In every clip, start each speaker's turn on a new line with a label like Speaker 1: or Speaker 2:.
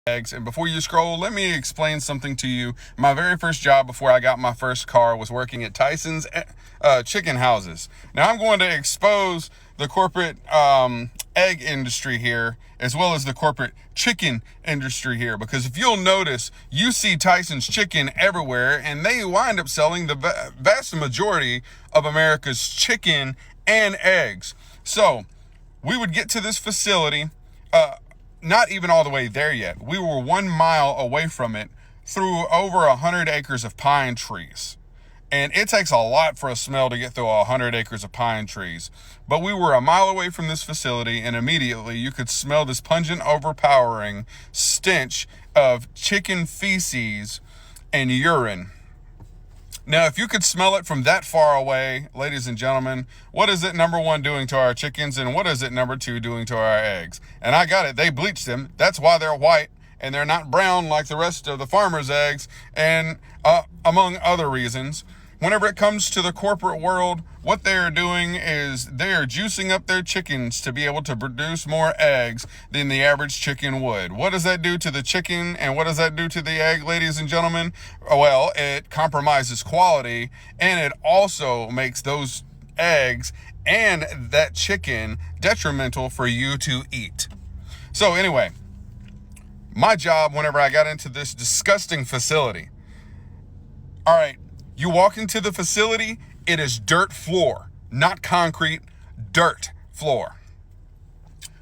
Speaker 1: eggs. And before you scroll, let me explain something to you. My very first job before I got my first car was working at Tyson's chicken houses. Now I'm going to expose the corporate egg industry here, as well as the corporate chicken industry here, because if you'll notice, you see Tyson's chicken everywhere, and they wind up selling the vast majority of America's chicken and eggs. So we would get to this facility, not even all the way there yet. We were 1 mile away from it through over 100 acres of pine trees. And it takes a lot for a smell to get through 100 acres of pine trees. But we were 1 mile away from this facility, and immediately you could smell this pungent, overpowering stench of chicken feces and urine. Now, if you could smell it from that far away, ladies and gentlemen, what is it, number one, doing to our chickens, and what is it, number two, doing to our eggs? And I got it. They bleached them. That's why they're white, and they're not brown like the rest of the farmer's eggs, and among other reasons. Whenever it comes to the corporate world, what they're doing is they're juicing up their chickens to be able to produce more eggs than the average chicken would. What does that do to the chicken, and what does that do to the egg, ladies and gentlemen? Well, it compromises quality, and it also makes those eggs and that chicken detrimental for you to eat. So anyway, my job whenever I got into this disgusting facility, all right, you walk into the facility, it is dirt floor, not concrete, dirt floor.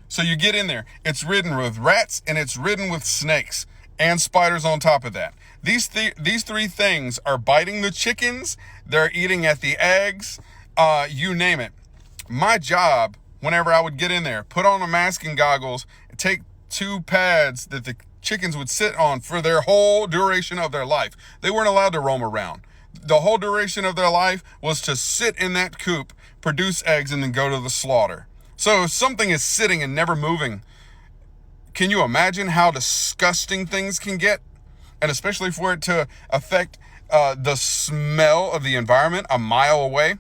Speaker 1: So you get in there, it's ridden with rats and it's ridden with snakes and spiders on top of that. These three things are biting the chickens, they're eating at the eggs, you name it. My job, whenever I would get in there, put on a mask and goggles, take 2 pads that the chickens would sit on for their whole duration of their life. They weren't allowed to roam around. The whole duration of their life was to sit in that coop, produce eggs, and then go to the slaughter. So if something is sitting and never moving, can you imagine how disgusting things can get? And especially for it to affect the smell of the environment 1 mile away.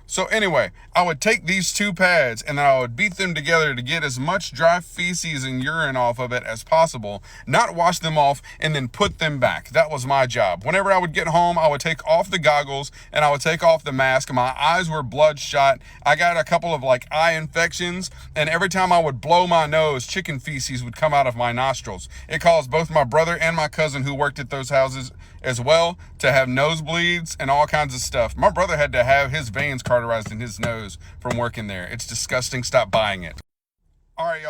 Speaker 1: So anyway, I would take these 2 pads and then I would beat them together to get as much dry feces and urine off of it as possible, not wash them off and then put them back. That was my job. Whenever I would get home, I would take off the goggles and I would take off the mask. My eyes were bloodshot. I got a couple of eye infections, and every time I would blow my nose, chicken feces would come out of my nostrils. It caused both my brother and my cousin who worked at those houses as well to have nosebleeds and all kinds of stuff. My brother had to have his veins cauterized in his nose from working there. It's disgusting. Stop buying it. All right, y'all.